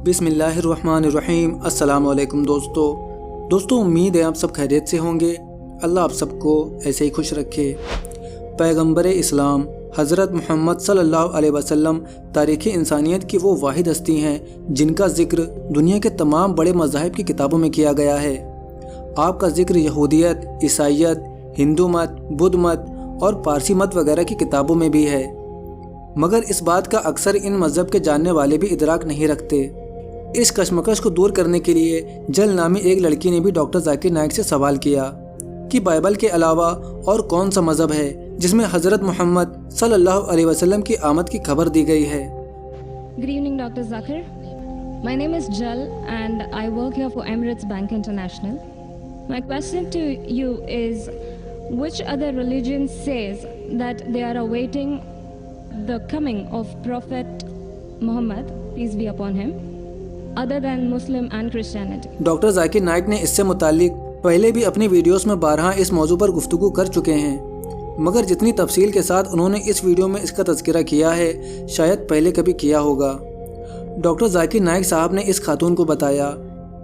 बिस्मिल्लाहिर्रहमानिर्रहीम। अस्सलाम वालेकुम दोस्तों, उम्मीद है आप सब खैरियत से होंगे। अल्लाह आप सबको ऐसे ही खुश रखे। पैगंबर इस्लाम हज़रत मोहम्मद सल्लल्लाहु अलैहि वसल्लम तारीख़ इंसानियत की वो वाहिद हस्ती हैं जिनका ज़िक्र दुनिया के तमाम बड़े मज़ाहिब की किताबों में किया गया है। आपका ज़िक्र यहूदियत, ईसाइयत, हिंदू मत, बुद्ध मत और पारसी मत वगैरह की किताबों में भी है, मगर इस बात का अक्सर इन मज़हब के जानने वाले भी इदराक नहीं रखते। इस कशमकश को दूर करने के लिए जल नामी एक लड़की ने भी डॉक्टर जाकिर नाइक से सवाल किया कि बाइबल के अलावा और कौन सा मज़हब है जिसमें हज़रत मोहम्मद सल्लल्लाहु अलैहि वसल्लम की आमद की खबर दी गई है। Good evening, Dr. Zakir. My name is Jal and I work here for Emirates Bank International. My question to you is, which other religion says that they are awaiting the coming of Prophet Muhammad, peace be upon him, other than Muslim and Christianity? Doctor Zakir Naik ने इससे मुतालिक पहले भी अपनी videos में बारहा इस मौजू पर गुफ्तगू कर चुके हैं, मगर जितनी तफसील के साथ उन्होंने इस वीडियो में इसका तज़किरा किया है शायद पहले कभी किया होगा। डॉक्टर जाकिर नाइक साहब ने इस खातून को बताया,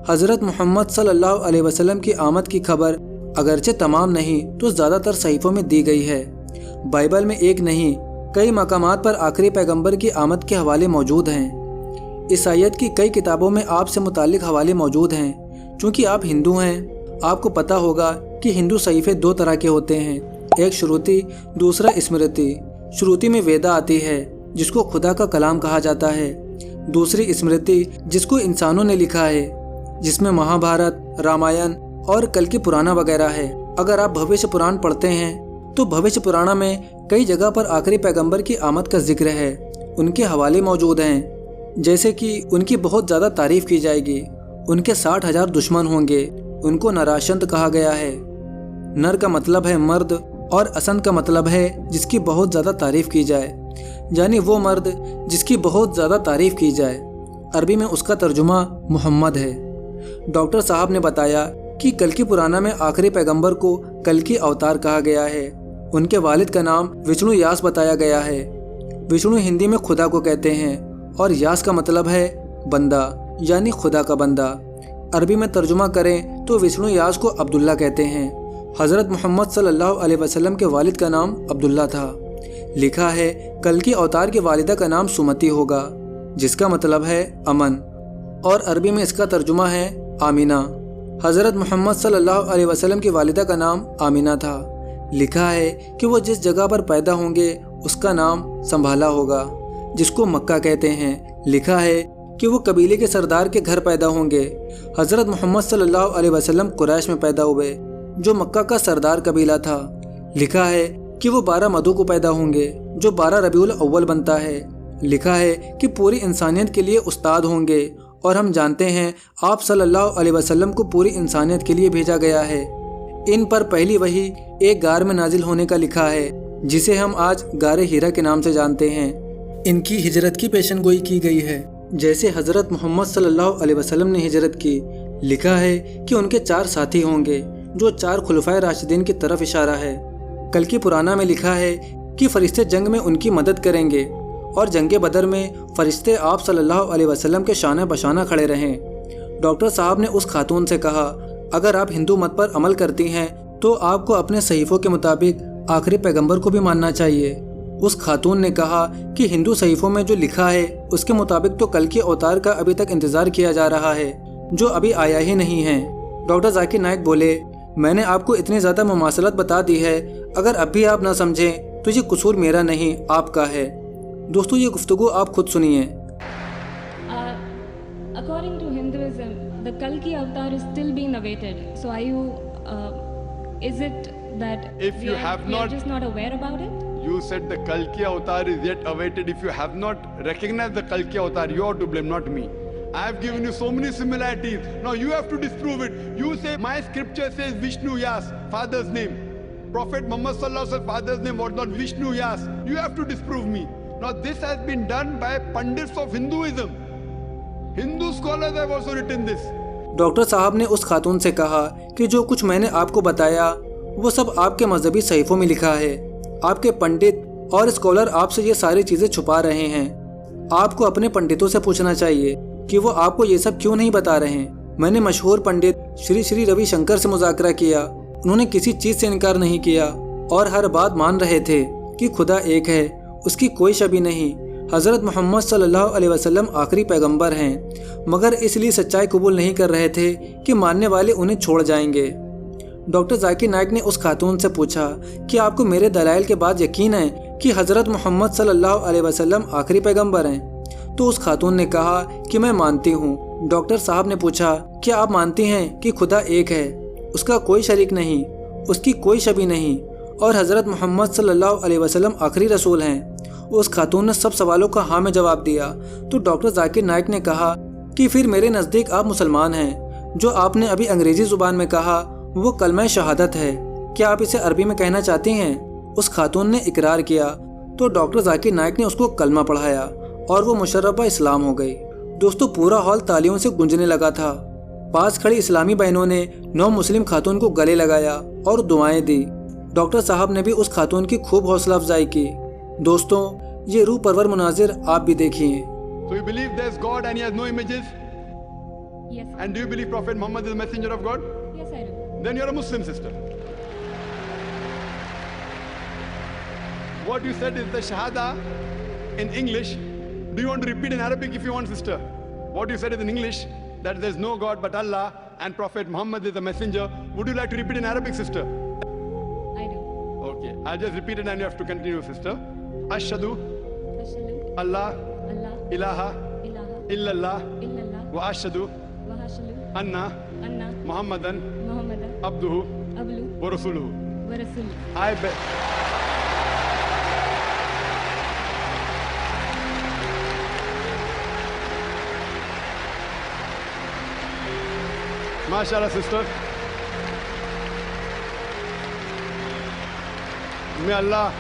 हज़रत मोहम्मद सल्लल्लाहु अलैहि वसल्लम की आमद की खबर अगरचे तमाम नहीं तो ज़्यादातर सहीफ़ों में दी गई है। बाइबल में एक नहीं कई मकामात पर आखिरी पैगंबर की आमद के हवाले मौजूद हैं। ईसाइयत की कई किताबों में आपसे मुतालिक हवाले मौजूद हैं। चूँकि आप हिंदू हैं, आपको पता होगा कि हिंदू सहीफ़े दो तरह के होते हैं, एक श्रुति, दूसरा स्मृति। श्रुति में वेदा आती है जिसको खुदा का कलाम कहा जाता है, दूसरी स्मृति जिसको इंसानों ने लिखा है, जिसमें महाभारत, रामायण और कल्कि पुराना वगैरह है। अगर आप भविष्य पुराण पढ़ते हैं तो भविष्य पुराण में कई जगह पर आखिरी पैगंबर की आमद का जिक्र है, उनके हवाले मौजूद हैं, जैसे कि उनकी बहुत ज़्यादा तारीफ़ की जाएगी, उनके 60,000 दुश्मन होंगे, उनको नराशंत कहा गया है। नर का मतलब है मर्द और असंत का मतलब है जिसकी बहुत ज़्यादा तारीफ़ की जाए, यानी वो मर्द जिसकी बहुत ज़्यादा तारीफ़ की जाए। अरबी में उसका तर्जुमा मोहम्मद है। डॉक्टर साहब ने बताया कि कल्कि पुराना में आखिरी पैगंबर को कल्कि अवतार कहा गया है। उनके वालिद का नाम विष्णु यास बताया गया है। विष्णु हिंदी में खुदा को कहते हैं और यास का मतलब है बंदा, यानी खुदा का बंदा। अरबी में तर्जुमा करें तो विष्णु यास को अब्दुल्ला कहते हैं। हज़रत मोहम्मद सल्लल्लाहु अलैहि वसल्लम के वालिद का नाम अब्दुल्ला था। लिखा है कल्कि अवतार की वालिदा का नाम सुमति होगा, जिसका मतलब है अमन, और अरबी में इसका तर्जुमा है आमीना। हज़रत मोहम्मद सल्लल्लाहु अलैहि वसल्लम की वालिदा का नाम आमीना था। लिखा है कि वो जिस जगह पर पैदा होंगे उसका नाम संभाला होगा, जिसको मक्का कहते हैं। लिखा है कि वो कबीले के सरदार के घर पैदा होंगे। हज़रत मोहम्मद सल्लल्लाहु अलैहि वसल्लम कुरैश में पैदा हुए, जो मक्का का सरदार कबीला था। लिखा है कि वो 12 मधु को पैदा होंगे, जो 12 रबीउल अव्वल बनता है। लिखा है कि पूरी इंसानियत के लिए उस्ताद होंगे, और हम जानते हैं आप सल्लल्लाहु अलैहि वसल्लम को पूरी इंसानियत के लिए भेजा गया है। इन पर पहली वही एक गार में नाजिल होने का लिखा है, जिसे हम आज गारे हीरा के नाम से जानते हैं। इनकी हिजरत की पेशनगोई की गई है, जैसे हज़रत मोहम्मद सल्लल्लाहु अलैहि वसल्लम ने हिजरत की। लिखा है कि उनके 4 साथी होंगे, जो 4 खुलफाए राशिदीन की तरफ इशारा है। कल्कि पुराना में लिखा है कि फरिश्ते जंग में उनकी मदद करेंगे, और जंग बदर में फरिश्ते आप सल्लल्लाहु अलैहि वसल्लम के शाना बशाना खड़े रहें। डॉक्टर साहब ने उस खातून से कहा, अगर आप हिंदू मत पर अमल करती हैं तो आपको अपने सहीफ़ों के मुताबिक आखिरी पैगंबर को भी मानना चाहिए। उस खातून ने कहा कि हिंदू सहीफ़ों में जो लिखा है उसके मुताबिक तो कल्कि अवतार का अभी तक इंतज़ार किया जा रहा है, जो अभी आया ही नहीं है। डॉक्टर जाकिर नाइक बोले, मैंने आपको इतनी ज़्यादा मुमासलत बता दी है, अगर अब भी आप ना समझें तो ये कसूर मेरा नहीं आपका है। दोस्तों, ये गुफ्तगू आप खुद सुनिए। According to Hinduism, the Kalki avatar is still being awaited. So are you, is it that If you have we are not- just not aware about it? You said the Kalki avatar is yet awaited. If you have not recognized the Kalki avatar, you are to blame, not me. I have given you so many similarities. Now you have to disprove it. You say my scripture says Vishnu Yas, father's name. Prophet Muhammad sallallahu alaihi wasallam father's name was not Vishnu Yas. You have to disprove me. Now this has been done by Pandits of Hinduism. Hindu scholars have also written this. Doctor साहब ने उस खातून से कहा कि जो कुछ मैंने आपको बताया वो सब आपके मजहबी सहीफ़ों में लिखा है। आपके पंडित और स्कॉलर आपसे ये सारी चीज़ें छुपा रहे हैं। आपको अपने पंडितों से पूछना चाहिए। کہ وہ آپ کو یہ سب کیوں نہیں بتا رہے ہیں۔ میں نے مشہور پنڈت شری شری روی شنکر سے مذاکرہ کیا، انہوں نے کسی چیز سے انکار نہیں کیا اور ہر بات مان رہے تھے کہ خدا ایک ہے، اس کی کوئی شبیہ نہیں۔ حضرت محمد صلی اللہ علیہ وسلم آخری پیغمبر ہیں، مگر اس لیے سچائی قبول نہیں کر رہے تھے کہ ماننے والے انہیں چھوڑ جائیں گے۔ ڈاکٹر ذاکر نائک نے اس خاتون سے پوچھا کہ آپ کو میرے دلائل کے بعد یقین ہے کہ حضرت محمد صلی اللہ علیہ وسلم آخری پیغمبر ہیں؟ تو اس خاتون نے کہا کہ میں مانتی ہوں۔ ڈاکٹر صاحب نے پوچھا کیا آپ مانتی ہیں کہ خدا ایک ہے، اس کا کوئی شریک نہیں، اس کی کوئی شبیہ نہیں، اور حضرت محمد صلی اللہ علیہ وسلم آخری رسول ہیں؟ اس خاتون نے سب سوالوں کا ہاں میں جواب دیا۔ تو ڈاکٹر ذاکر نائک نے کہا کہ پھر میرے نزدیک آپ مسلمان ہیں۔ جو آپ نے ابھی انگریزی زبان میں کہا وہ کلمہ شہادت ہے، کیا آپ اسے عربی میں کہنا چاہتی ہیں؟ اس خاتون نے اقرار کیا تو ڈاکٹر ذاکر نائک نے اس کو کلمہ پڑھایا اور وہ مشربہ اسلام ہو گئی۔ دوستو پورا ہال تالیوں سے گونجنے لگا تھا۔ پاس کھڑی اسلامی بہنوں نے نو مسلم خاتون کو گلے لگایا اور دعائیں دی۔ ڈاکٹر صاحب نے بھی اس خاتون کی خوب حوصلہ افزائی کی۔ دوستوں یہ روح پرور مناظر آپ بھی دیکھیے۔ So you believe there's God and he has no images? Yes. And do you believe Prophet Muhammad is a messenger of God? Yes, I do. Then you're a Muslim, sister. What you said is the Shahada in English. Do you want to repeat in Arabic if you want, sister? What you said is in English, that there's no God but Allah and Prophet Muhammad is a messenger. Would you like to repeat in Arabic, sister? I do. Okay, I'll just repeat it and you have to continue, sister. Ashhadu Ashhadu Allah Allah ilaha ilaha illallah illallah wa ashhadu wa ashhadu anna anna Muhammadan Muhammadan abduhu abduhu wa rasuluhu. wa rasuluhu. I bet. MashaAllah, sister. May Allah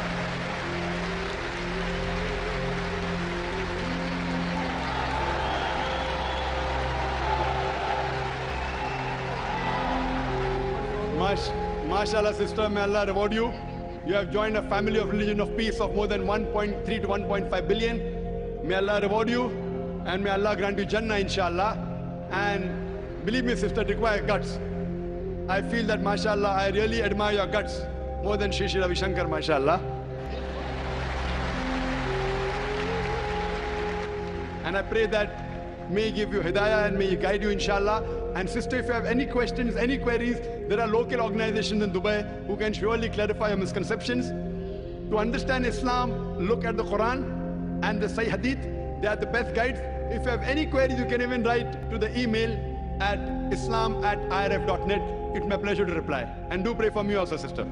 MashaAllah, sister, may Allah reward you. You have joined a family of religion of peace of more than 1.3 to 1.5 billion. May Allah reward you and may Allah grant you Jannah, inshallah. And believe me, sister, it requires guts. I feel that, MashaAllah, I really admire your guts more than Shri Shri Ravi Shankar, MashaAllah. And I pray that may He give you hidayah and may He guide you, inshallah. And sister, if you have any questions, any queries, there are local organizations in Dubai who can surely clarify your misconceptions. To understand Islam, look at the Quran and the Sahih Hadith. They are the best guides. If you have any queries, you can even write to the email at islam@irf.net. It's my pleasure to reply. And do pray for me also, sister.